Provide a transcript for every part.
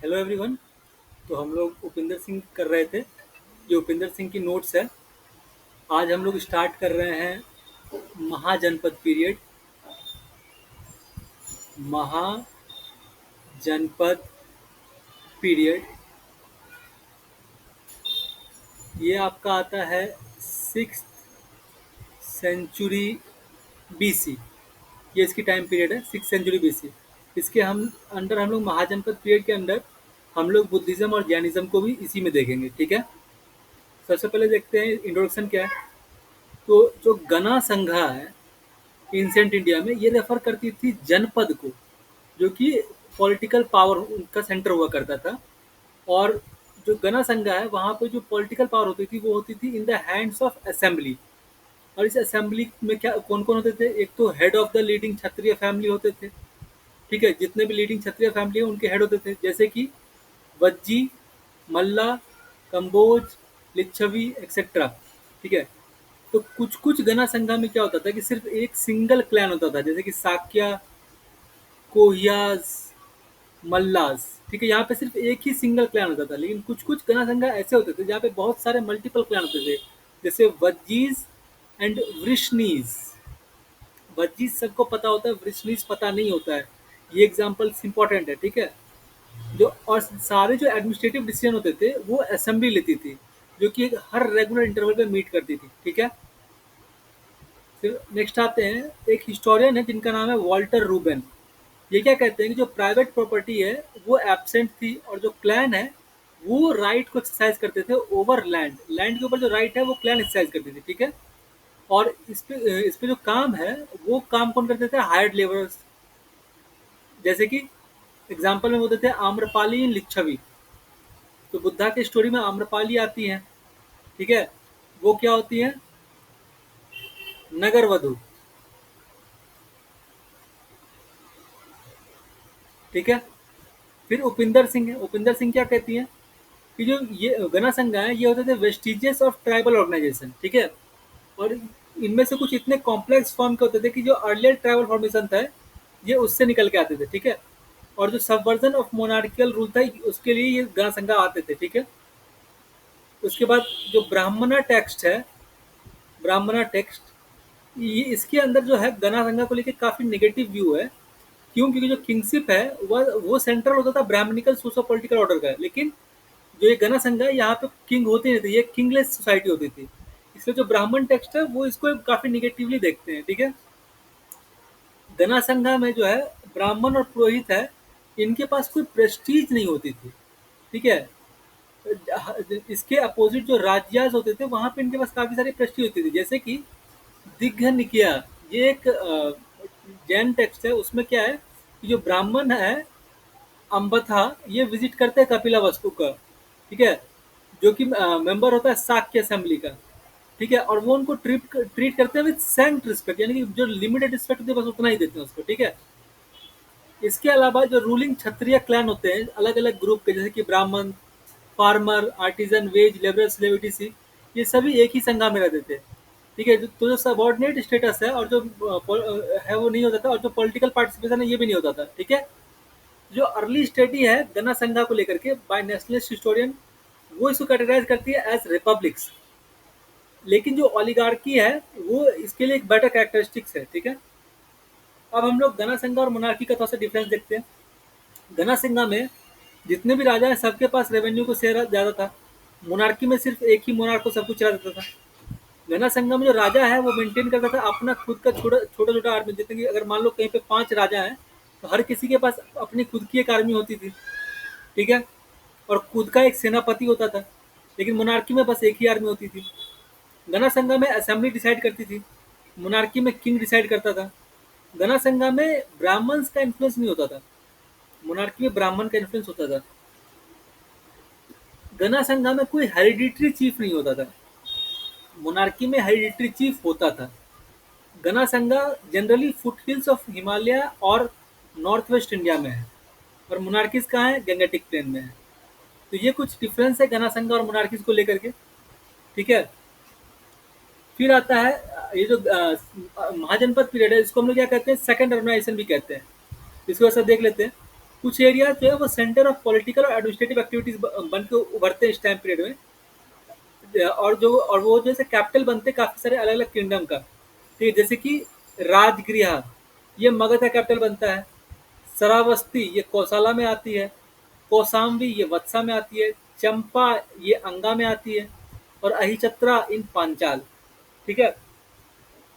Hello everyone. तो हम लोग उपिंदर सिंह कर रहे थे। ये उपिंदर सिंह की नोट्स है। आज हम लोग स्टार्ट कर रहे हैं महाजनपद पीरियड। महाजनपद पीरियड ये आपका आता है 6th सेंचुरी बीसी। ये इसकी टाइम पीरियड है 6th सेंचुरी बीसी। इसके हम लोग महाजनपद पीरियड के अंदर हम लोग बुद्धिज़्म और जैनिज़्म को भी इसी में देखेंगे। ठीक है। सबसे पहले देखते हैं इंट्रोडक्शन क्या है। तो जो गणा संघा है एंशिएंट इंडिया में, ये रेफर करती थी जनपद को, जो कि पॉलिटिकल पावर उनका सेंटर हुआ करता था। और जो गणा संघा है वहाँ पे जो पॉलिटिकल पावर होती थी वो होती थी in the hands of assembly. और इस असेंबली में क्या कौन कौन होते थे? एक तो head of the leading Kshatriya family होते थे। ठीक है। जितने भी लीडिंग क्षत्रिय फैमिली है उनके हेड होते थे, जैसे कि वज्जी, मल्ला, कंबोज, लिच्छवी एक्सेट्रा। ठीक है। तो कुछ कुछ गणा संघा में क्या होता था कि सिर्फ एक सिंगल क्लैन होता था, जैसे कि साक्या, कोहियाज, मल्लास। ठीक है। यहाँ पे सिर्फ एक ही सिंगल क्लैन होता था। लेकिन कुछ कुछ गणा संघा ऐसे होते थे जहाँ पे बहुत सारे मल्टीपल क्लैन होते थे, जैसे वज्जीज एंड वृष्णीज। वज्जीज सबको पता होता है, वृष्णीज पता नहीं होता है। ये एग्जाम्पल्स इंपॉर्टेंट है। ठीक है। जो और सारे जो एडमिनिस्ट्रेटिव डिसीजन होते थे वो असेंबली लेती थी, जो कि हर रेगुलर इंटरवल पे मीट करती थी। ठीक है। फिर नेक्स्ट आते हैं, एक हिस्टोरियन है जिनका नाम है वॉल्टर रूबेन। ये क्या कहते हैं कि जो प्राइवेट प्रॉपर्टी है वो एब्सेंट थी, और जो क्लैन है वो राइट को एक्सरसाइज करते थे ओवर लैंड। लैंड के ऊपर जो राइट है वो क्लैन एक्सरसाइज करती थी। ठीक है। और इस पे जो काम है वो काम कौन करते थे? Hired labourers. जैसे कि एग्जाम्पल में बोलते थे आम्रपाली लिच्छवी। तो बुद्धा के स्टोरी में आम्रपाली आती है। ठीक है। वो क्या होती है? नगर वधु। ठीक है। फिर उपिंदर सिंह है। उपिंदर सिंह क्या कहती है कि जो ये गणा संघ है ये होते थे वेस्टिजेस ऑफ ट्राइबल ऑर्गेनाइजेशन। ठीक है। और इनमें से कुछ इतने कॉम्प्लेक्स फॉर्म के होते थे कि जो अर्लियर ट्राइबल फॉर्मेशन था ये उससे निकल के आते थे। ठीक है। और जो सबवर्जन ऑफ मोनार्कियल रूल था उसके लिए ये गणा संघ आते थे। ठीक है। उसके बाद जो ब्राह्मणा टेक्स्ट है, ब्राह्मणा टेक्स्ट, ये इसके अंदर जो है गणा संघ को लेकर काफी नेगेटिव व्यू है। क्यों? क्योंकि जो किंगशिप है वो सेंट्रल होता था ब्राह्मणिकल सोशो पॉलिटिकल ऑर्डर का। लेकिन जो ये गणा संघ है यहाँ पे किंग होते नहीं थे, ये किंगलेस सोसाइटी होती थी। इसलिए जो ब्राह्मण टेक्स्ट है वो इसको काफी निगेटिवली देखते हैं। ठीक है। गणा संघा में जो है ब्राह्मण और पुरोहित है, इनके पास कोई प्रेस्टीज नहीं होती थी। ठीक है। इसके अपोजिट जो राज्याज होते थे वहां पे इनके पास काफी सारी प्रेस्टीज होती थी, जैसे कि दिग्घ निकिया। ये एक जैन टेक्स्ट है। उसमें क्या है कि जो ब्राह्मण है अम्बथा, ये विजिट करते हैं कपिला वस्तु का। ठीक है। जो कि मेंबर होता है साक्य असेंबली का। ठीक है। और वो उनको ट्रीट करते हैं विद सेंट रिस्पेक्ट, यानी कि जो लिमिटेड रिस्पेक्ट होती है बस उतना ही देते हैं उसको। ठीक है। इसके अलावा जो रूलिंग क्षत्रिय क्लैन होते हैं अलग अलग ग्रुप के, जैसे कि ब्राह्मण, फार्मर, आर्टिजन, वेज लेबर, स्लेविटी, ये सभी एक ही संघा में रहते थे। ठीक है। तो जो सबॉर्डिनेट स्टेटस है और जो है वो नहीं होता था, और जो पॉलिटिकल पार्टिसिपेशन है ये भी नहीं होता था। ठीक है। जो अर्ली स्टडी है गणा संघा को लेकर के बाय नेशनलिस्ट हिस्टोरियन, वो इसको कैटेगराइज करती है एज रिपब्लिक्स। लेकिन जो ओलिगार्की है वो इसके लिए एक बेटर कैरेक्टरिस्टिक्स है। ठीक है। अब हम लोग गणा संघा और मोनार्की का थोड़ा सा डिफरेंस देखते हैं। गणा संघा में जितने भी राजा हैं सबके पास रेवेन्यू को शेयर ज़्यादा था। मोनार्की में सिर्फ एक ही मोनार्क को सब कुछ चला देता था। गणा संघा में जो राजा है वो मेंटेन करता था अपना खुद का छोटा छोटा छोटा आर्मी। जैसे कि अगर मान लो कहीं पे 5 राजा हैं तो हर किसी के पास अपनी खुद की एक आर्मी होती थी। ठीक है। और खुद का एक सेनापति होता था। लेकिन मोनार्की में बस एक ही आर्मी होती थी। गणा संघा में असेंबली डिसाइड करती थी, मोनार्की में किंग डिसाइड करता था। गणा संघा में ब्राह्मण्स का इन्फ्लुएंस नहीं होता था, मोनार्की में ब्राह्मण का इन्फ्लुएंस होता था। गणा संघा में कोई हेरिडिटरी चीफ नहीं होता था, मोनार्की में हेरिडिटरी चीफ होता था। गणा संघा जनरली फुटहिल्स ऑफ हिमालय और नॉर्थ वेस्ट इंडिया में है, और मोनार्कीज कहाँ है? गंगेटिक प्लेन में है। तो ये कुछ डिफरेंस है गणा संघा और मोनार्कीज को लेकर के। ठीक है। फिर आता है ये जो महाजनपद पीरियड है, इसको हम लोग क्या कहते हैं? सेकंड अर्बनाइजेशन भी कहते हैं। इसको ऐसा देख लेते हैं। कुछ एरिया जो है वो सेंटर ऑफ पॉलिटिकल और एडमिनिस्ट्रेटिव एक्टिविटीज बन के उभरते हैं इस टाइम पीरियड में। और वो जैसे कैपिटल बनते हैं काफी सारे अलग अलग किंगडम का। ठीक है, जैसे कि राजगृह, ये मगध का कैपिटल बनता है। श्रावस्ती ये कौशला में आती है। कौशाम्बी ये वत्सा में आती है। चंपा ये अंगा में आती है। और अहिचत्रा इन पांचाल। ठीक है,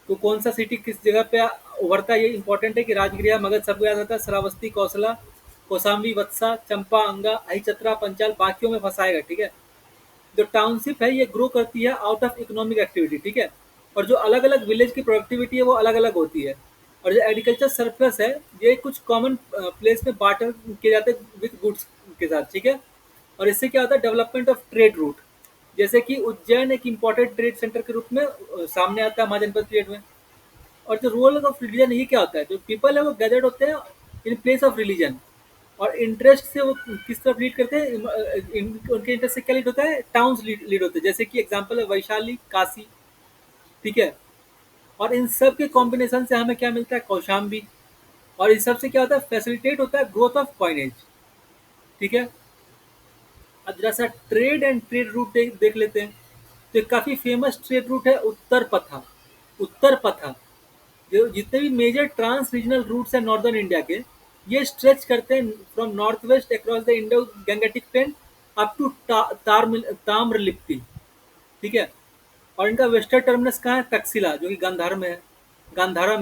तो कौन सा सिटी किस जगह पे उभरता है ये इंपॉर्टेंट है कि राजगृह मगध सबको याद आता है, श्रावस्ती कौशला कौशाम्बी वत्सा चंपा अंगा अहिचत्रा पंचाल बाकियों में फंसाएगा। ठीक है, जो टाउनशिप है ये ग्रो करती है आउट ऑफ इकोनॉमिक एक्टिविटी। ठीक है, और जो अलग अलग विलेज की प्रोडक्टिविटी है वो अलग अलग होती है। और जो एग्रीकल्चर सरप्लस है ये कुछ कॉमन प्लेस में बार्टर किए जाते हैं विद गुड्स के साथ। ठीक है, और इससे क्या होता है, डेवलपमेंट ऑफ ट्रेड रूट, जैसे कि उज्जैन एक इम्पोर्टेंट ट्रेड सेंटर के रूप में सामने आता है महाजनपद पीरियड में। और जो रोल ऑफ रिलीजन ये क्या होता है, जो पीपल है वो गैदर्ड होते हैं इन प्लेस ऑफ रिलीजन, और इंटरेस्ट से वो किस तरफ लीड करते हैं, उनके इंटरेस्ट से क्या लीड होता है, टाउन्स लीड होते हैं, जैसे कि एग्जांपल है वैशाली काशी। ठीक है, और इन सब के कॉम्बिनेशन से हमें क्या मिलता है, कौशाम्बी। और इन सब से क्या होता है, फैसिलिटेट होता है ग्रोथ ऑफ कॉइनेज। ठीक है, अब जरा सा ट्रेड एंड ट्रेड रूट देख लेते हैं। तो एक काफी फेमस ट्रेड रूट है उत्तर पथा। उत्तर पथा जो जितने भी मेजर ट्रांस रीजनल रूट्स हैं नॉर्दर्न इंडिया के, ये स्ट्रेच करते हैं from north west across the Indo Gangetic plain up to Tamralipti. ठीक है, और इनका वेस्टर्न टर्मिनस कहाँ है, तक्षशिला, जो कि गांधारा में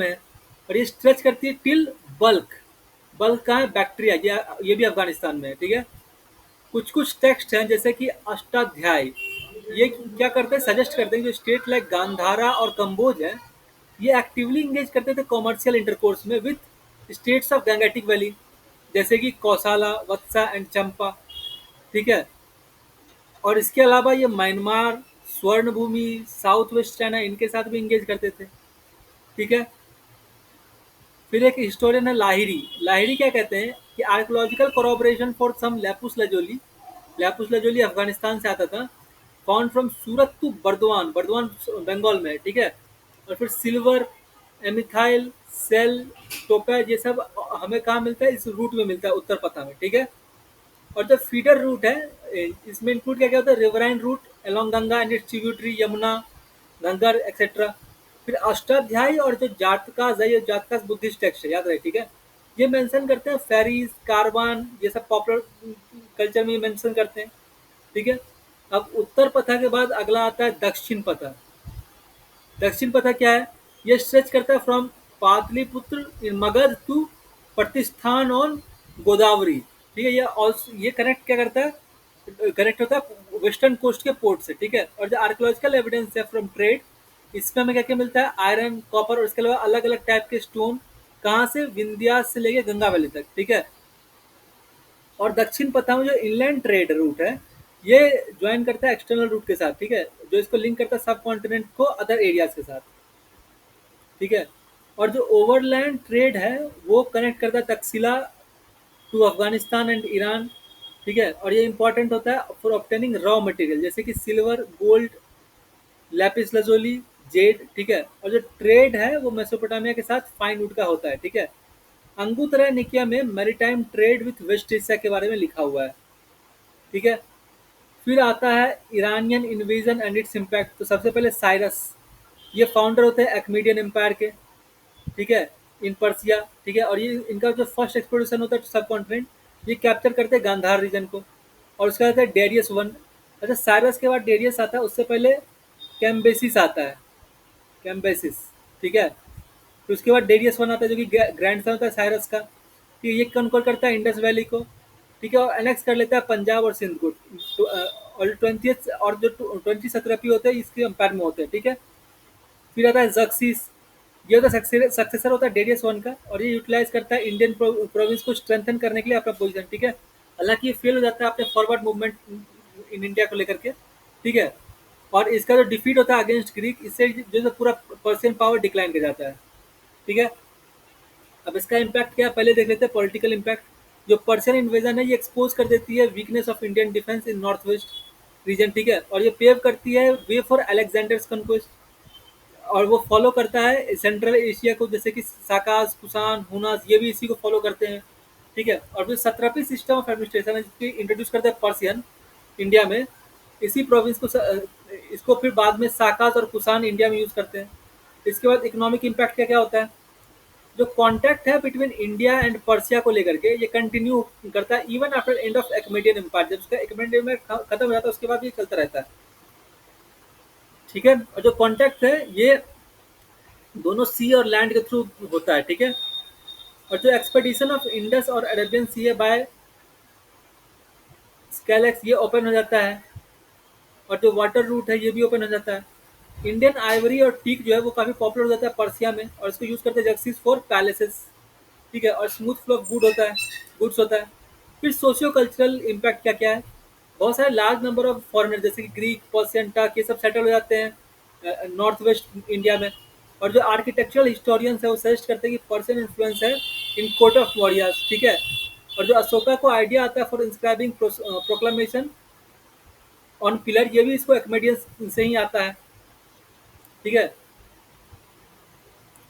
है। और ये स्ट्रेच करती है टिल बल्क। बल्क कहाँ है, बैक्टीरिया, ये भी अफगानिस्तान में है। ठीक है, कुछ कुछ टेक्स्ट हैं जैसे कि अष्टाध्याय, ये क्या करते हैं, सजेस्ट करते हैं जो स्टेट लाइक गांधारा और कंबोज है, ये एक्टिवली इंगेज करते थे कॉमर्शियल इंटरकोर्स में with states of Gangetic valley, जैसे कि कौशाला वत्सा एंड चंपा। ठीक है, और इसके अलावा ये म्यांमार, स्वर्ण भूमि, साउथ वेस्ट चाइना, इनके साथ भी इंगेज करते थे। ठीक है, फिर एक हिस्टोरियन है लाहिरी। लाहिरी क्या कहते हैं कि archaeological corroboration for some lapis lazuli, lapis lazuli Afghanistan से आता था, found from Surat to Burdwan, Burdwan Bengal में है। ठीक है, और फिर सिल्वर, एमिथाइल, सेल, टोपैज, ये सब हमें कहाँ मिलता है, इस रूट में मिलता है उत्तर पथा में। ठीक है, और जो फीडर रूट है इसमें इंक्लूड क्या क्या होता है, riverine route along Ganga and its tributary Yamuna, Ghaggar etcetera. फिर अष्टाध्यायी और जो जातकास है, ये जातकास बुद्धिस्ट टेक्स्ट है, याद रहे। ठीक है, ये मेंशन करते हैं फेरीज कारवान, ये सब पॉपुलर कल्चर में मेंशन करते हैं। ठीक है, अब उत्तर पथा के बाद अगला आता है दक्षिण पथा। दक्षिण पथा क्या है, ये स्ट्रेच करता है from Pataliputra in Magadha to Pratishthana on Godavari. ठीक है, ये कनेक्ट क्या करता है, कनेक्ट होता है वेस्टर्न कोस्ट के पोर्ट से। ठीक है, और जो आर्कोलॉजिकल एविडेंस है फ्रॉम ट्रेड, इसमें हमें क्या क्या मिलता है, आयरन, कॉपर, और इसके अलावा अलग अलग टाइप के स्टोन, कहाँ से, विंध्यास से लेके गंगा वैली तक। ठीक है, और दक्षिण पथा में जो इनलैंड ट्रेड रूट है, ये ज्वाइन करता है एक्सटर्नल रूट के साथ। ठीक है, जो इसको लिंक करता है सब कॉन्टिनेंट को अदर एरियाज के साथ। ठीक है, और जो ओवरलैंड ट्रेड है वो कनेक्ट करता है Taxila to Afghanistan and Iran. ठीक है, और ये इंपॉर्टेंट होता है फॉर ऑब्टेनिंग रॉ मटेरियल, जैसे कि सिल्वर, गोल्ड, लैपिस लजोली, जेड। ठीक है, और जो ट्रेड है वो मेसोपोटामिया के साथ फाइन वुड का होता है। ठीक है, अंगुत्तरा निकिया में maritime trade with West Asia के बारे में लिखा हुआ है। ठीक है, फिर आता है Iranian invasion and its impact. तो सबसे पहले साइरस, ये फाउंडर होते हैं एक्मीडियन एम्पायर के। ठीक है, इन पर्सिया। ठीक है, और ये इनका जो फर्स्ट एक्सप्लोरेशन होता है सब कॉन्टिनेंट, ये कैप्चर करते हैं गांधार रीजन को। और उसका आता है डेरियस वन। अच्छा, साइरस के बाद डेरियस आता है, उससे पहले कैम्बेसिस आता है, कैम्बेसिस। ठीक है, फिर उसके बाद डेरियस वन आता है जो कि ग्रैंड सन होता है साइरस का। ठीक है, ये कंट्रोल करता है इंडस वैली को। ठीक है, और एनेक्स कर लेता है पंजाब और सिंध को। और 20th और जो 20 सत्रपी होते हैं इसके अंपायर में होते हैं। ठीक है, फिर आता है जक्सिस, ये होता है सक्सेसर होता है डेरियस वन का, और ये यूटिलाइज करता है इंडियन प्रोविंस को स्ट्रेंथन करने के लिए अपना पोजीशन। ठीक है, हालांकि ये फेल हो जाता है अपने फॉरवर्ड मूवमेंट इन इंडिया को लेकर के। ठीक है, और इसका जो डिफीट होता है अगेंस्ट ग्रीक, इससे जो है पूरा पर्शियन पावर डिक्लाइन कर जाता है। ठीक है, अब इसका इम्पैक्ट क्या है पहले देख लेते हैं, पॉलिटिकल इम्पैक्ट। जो पर्शियन इन्वेजन है ये एक्सपोज कर देती है weakness of Indian defence in north west region. ठीक है, और ये पेव करती है वे फॉर अलेक्जेंडर्स कन्क्वेस्ट, और वो फॉलो करता है सेंट्रल एशिया को, जैसे कि साकास, कुषाण, हुनास, ये भी इसी को फॉलो करते हैं। ठीक है। और फिर 17वीं सिस्टम ऑफ एडमिनिस्ट्रेशन है जिसकी इंट्रोड्यूस करते हैं पर्सियन इंडिया में। इसी प्रोविंस को इसको फिर बाद में साकास और कुषाण इंडिया में यूज करते हैं। इसके बाद इकोनॉमिक इम्पैक्ट क्या क्या होता है? जो कॉन्टैक्ट है बिटवीन इंडिया एंड पर्सिया को लेकर के ये कंटिन्यू करता है even after end of एक्मेडियन empire. जब उसका एक्मेडियन एम्पायर खत्म हो जाता है उसके बाद ये चलता रहता है। ठीक है। और जो कॉन्टैक्ट है ये दोनों सी और लैंड के थ्रू होता है। ठीक है। और जो एक्सपेडिशन ऑफ इंडस और अरेबियन सी है बाय स्केलेक्स ये ओपन हो जाता है। और जो वाटर रूट है ये भी ओपन हो जाता है। इंडियन आइवरी और टीक जो है वो काफ़ी पॉपुलर हो जाता है पर्सिया में और इसको यूज़ करते हैं जक्सिस फॉर पैलेसेस। ठीक है। और स्मूथ फ्लो ऑफ गुड्स होता है। फिर सोशियो कल्चरल इम्पैक्ट क्या क्या है? बहुत सारे लार्ज नंबर ऑफ फॉरेनर जैसे कि ग्रीक पर्सियन टर्क ये सब सेटल हो जाते हैं नॉर्थ वेस्ट इंडिया में। और जो आर्किटेक्चरल हिस्टोरियंस है वो सजेस्ट करते हैं कि पर्सियन इन्फ्लुएंस है इन कोर्ट ऑफ वॉरियर्स। ठीक है। और जो अशोका को आइडिया आता है फॉर इंस्क्राइबिंग प्रोक्लामेशन ऑन पिलर ये भी इसको एक्मेडियन से ही आता है। ठीक है।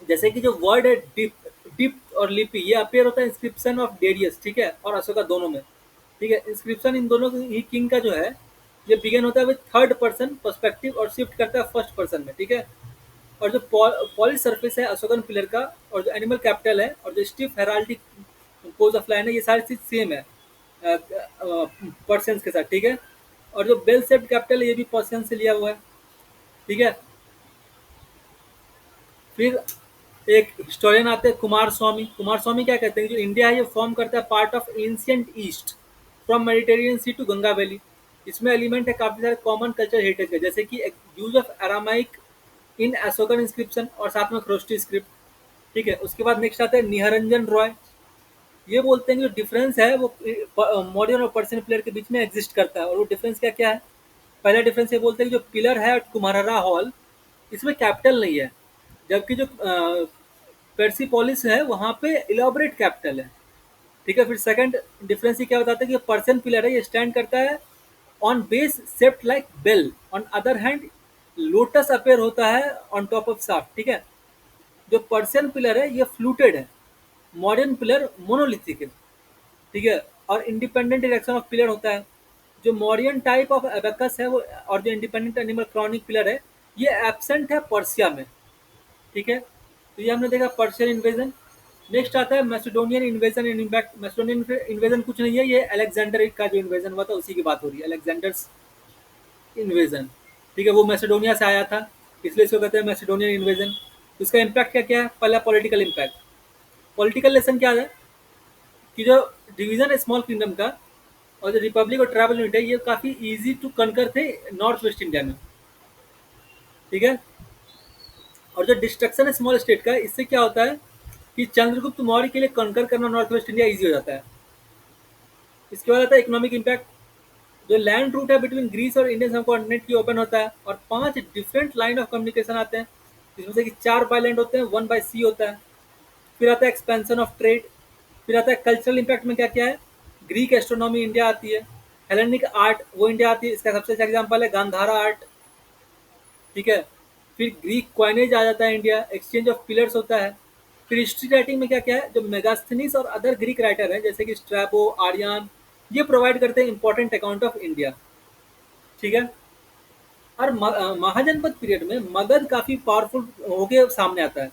जैसे कि जो वर्ड है डिप डिप और लिपि ये अपेयर होता है इंस्क्रिप्शन ऑफ डेरियस। ठीक है। और अशोका दोनों में। ठीक है। इंस्क्रिप्शन इन दोनों ही किंग का जो है ये बिगेन होता है विद थर्ड पर्सन पर्सपेक्टिव और शिफ्ट करता है फर्स्ट पर्सन में। ठीक है। और जो पॉलिश सरफेस है अशोकन पिलर का और जो एनिमल कैपिटल है और जो stiff heraldic pose of line है ये सारी चीज सेम है पर्सन के साथ। ठीक है। और जो बेल सेप्ड कैपिटल है ये भी पर्सन से लिया हुआ है। ठीक है। फिर एक हिस्टोरियन आते हैं कुमार स्वामी। कुमार स्वामी क्या कहते हैं जो इंडिया है ये फॉर्म करता है part of ancient east from Mediterranean Sea to Ganga valley. इसमें एलिमेंट है काफी सारे कॉमन कल्चर हेरिटेज के जैसे कि use of Aramaic in Ashokan inscription और साथ में क्रोस्टी स्क्रिप्ट। ठीक है। उसके बाद नेक्स्ट आता है निहरंजन रॉय। ये बोलते हैं कि जो डिफरेंस है वो मॉडर्न और पर्शियन प्लेयर के बीच में एग्जिस्ट करता है। और वो डिफरेंस क्या क्या है? पहला डिफरेंस ये बोलते हैं कि जो पिलर है कुम्हारा हॉल इसमें कैपिटल नहीं है जबकि जो पेर्सिपोलिस है वहाँ पे इलाबोरेट कैपिटल है। ठीक है। फिर सेकंड डिफरेंस ये क्या बताता है कि पर्शियन पिलर है ये स्टैंड करता है on base shaped like bell. On other hand lotus appear होता है ऑन टॉप ऑफ शाफ्ट। ठीक है। जो पर्शियन पिलर है ये फ्लूटेड है। मॉडर्न पिलर मोनोलिथिक है। ठीक है। और इंडिपेंडेंट इरेक्शन ऑफ पिलर होता है। जो मॉरियन टाइप ऑफ एबेकस है वो और जो इंडिपेंडेंट एनिमल क्रॉनिक पिलर है ये एब्सेंट है पर्सिया में। ठीक है। तो ये हमने देखा पर्शियन इन्वेजन। नेक्स्ट आता है Macedonian invasion and impact. Macedonian invasion कुछ नहीं है ये अलेक्जेंडर का जो इन्वेजन हुआ था उसी की बात हो रही है अलेक्जेंडर्स इन्वेजन। ठीक है। वो मैसेडोनिया से आया था इसलिए इसको कहते हैं मैसेडोनियन इन्वेजन। इसका इम्पैक्ट क्या क्या है? पहला पॉलिटिकल इम्पैक्ट। पॉलिटिकल लेसन क्या है कि जो डिवीजन है स्मॉल किंगडम का और जो रिपब्लिक और ट्राइबल यूनिट है ये काफ़ी इजी टू कनकर थे नॉर्थ वेस्ट इंडिया में। ठीक है। और जो डिस्ट्रक्शन है स्मॉल स्टेट का इससे क्या होता है कि चंद्रगुप्त मौर्य के लिए कनकर करना नॉर्थ वेस्ट इंडिया ईजी हो जाता है। इसके बाद आता है इकोनॉमिक इम्पैक्ट। जो लैंड रूट है बिटवीन ग्रीस और इंडियन सबकॉन्टिनेंट की ओपन होता है और 5 डिफरेंट लाइन ऑफ कम्युनिकेशन आते हैं जिसमें से कि 4 बाय लैंड होते हैं 1 बाय सी होता है। फिर आता है एक्सपेंशन ऑफ ट्रेड। फिर आता है कल्चरल इम्पैक्ट में क्या क्या है? ग्रीक एस्ट्रोनॉमी इंडिया आती है। हेलेनिक आर्ट वो इंडिया आती है। इसका सबसे अच्छा एग्जाम्पल है गांधारा आर्ट। ठीक है। फिर ग्रीक क्वाइनेज आ जाता है इंडिया। एक्सचेंज ऑफ पिलर्स होता है। फिर हिस्ट्री राइटिंग में क्या क्या है? जो मेगास्थनीस और अदर ग्रीक राइटर हैं जैसे कि स्ट्रैबो आर्यन ये प्रोवाइड करते हैं इंपॉर्टेंट अकाउंट ऑफ इंडिया। ठीक है। और महाजनपद पीरियड में मगध काफ़ी पावरफुल होके सामने आता है।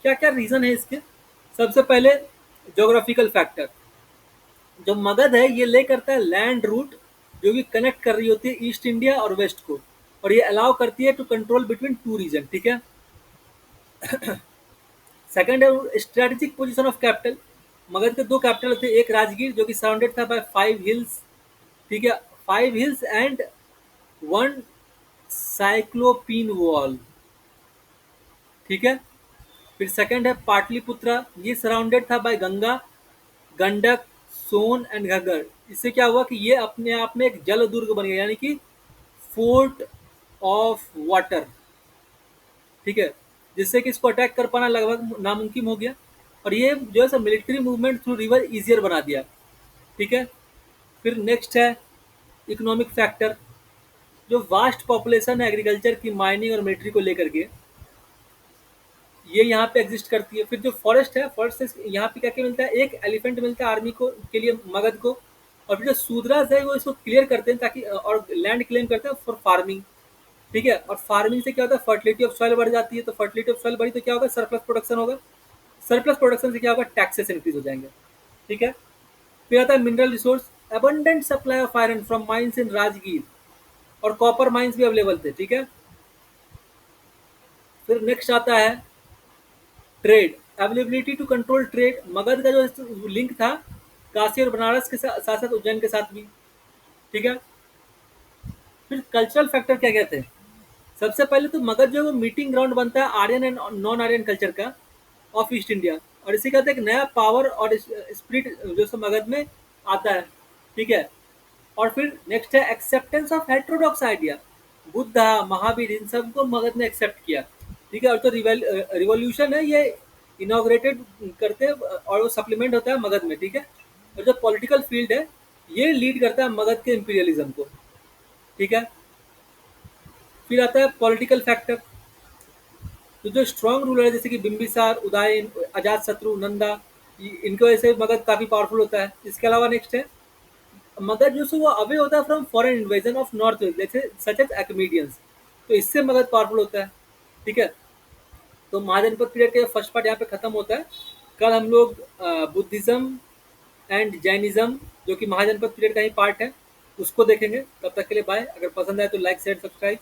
क्या क्या रीज़न है इसके? सबसे पहले जोग्राफिकल फैक्टर। जो मगध है ये ले करता है लैंड रूट जो कि कनेक्ट कर रही होती है ईस्ट इंडिया और वेस्ट को और ये अलाउ करती है to control between two region. ठीक है। सेकंड है strategic position of capital. Magadha के दो कैपिटल थे एक राजगीर जो कि सराउंडेड था बाय 5 हिल्स। ठीक है। 5 hills and one cyclopean wall. ठीक है। फिर सेकंड है पाटलिपुत्रा ये सराउंडेड था बाय गंगा गंडक सोन एंड घग्गर। इससे क्या हुआ कि ये अपने आप में एक जल दुर्ग बन गया यानी कि फोर्ट ऑफ वाटर। ठीक है। जिससे कि इसको अटैक कर पाना लगभग नामुमकिन हो गया और ये जो है military movement through river easier बना दिया। ठीक है। फिर नेक्स्ट है इकोनॉमिक फैक्टर। जो वास्ट पॉपुलेशन है एग्रीकल्चर की माइनिंग और मिलिट्री को लेकर के ये यहाँ पे एग्जिस्ट करती है। फिर जो फॉरेस्ट है, फॉरेस्ट से यहाँ पे क्या क्या मिलता है, एक एलिफेंट मिलता है आर्मी को के लिए, मगध को। और फिर जो शूद्रास है वो इसको क्लियर करते हैं ताकि और लैंड क्लेम करते हैं फॉर फार्मिंग। ठीक है, और फार्मिंग से क्या होता है, फर्टिलिटी ऑफ सॉइल बढ़ जाती है। तो फर्टिलिटी ऑफ सॉइल बढ़ी तो क्या होगा, सरप्लस प्रोडक्शन होगा। सरप्लस प्रोडक्शन से क्या होगा, टैक्सेस इंक्रीज हो जाएंगे। ठीक है, फिर आता है mineral resource, abundant supply of iron from mines इन राजगीर, और कॉपर माइंस भी अवेलेबल थे। ठीक है, फिर नेक्स्ट आता है trade, availability to control trade. Magadha का जो लिंक था काशी और बनारस के साथ साथ उज्जैन के साथ भी। ठीक है, फिर कल्चरल फैक्टर क्या क्या थे। सबसे पहले तो मगध जो है वो मीटिंग ग्राउंड बनता है Aryan and non Aryan culture का ऑफ ईस्ट इंडिया। और इसी का एक नया पावर और स्पिरिट जो है मगध में आता है। ठीक है, और फिर नेक्स्ट है acceptance of heterodox idea. Buddha, Mahavir, इन सबको मगध ने एक्सेप्ट किया। ठीक है, और जो रिवॉल्यूशन है ये इनॉग्रेटेड करते हैं और वो सप्लीमेंट होता है मगध में। ठीक है, और जो पॉलिटिकल फील्ड है ये लीड करता है मगध के इंपीरियलिज्म को। ठीक है, फिर आता है पॉलिटिकल फैक्टर। तो जो स्ट्रॉन्ग रूलर है जैसे कि बिम्बिसार, उदयन, अजात शत्रु, नंदा, इनकी वजह से मगध काफी पावरफुल होता है। इसके अलावा नेक्स्ट है मगध जो है वो अवे होता है from foreign invasion of north जैसे सच एज एक्मीडियंस। तो इससे मगध पावरफुल होता है। ठीक है, तो महाजनपद पीरियड का फर्स्ट पार्ट यहाँ पे खत्म होता है। कल हम लोग बुद्धिज्म एंड जैनिज्म जो कि महाजनपद पीरियड का ही पार्ट है उसको देखेंगे। तब तक के लिए बाय। अगर पसंद आए तो लाइक शेयर सब्सक्राइब।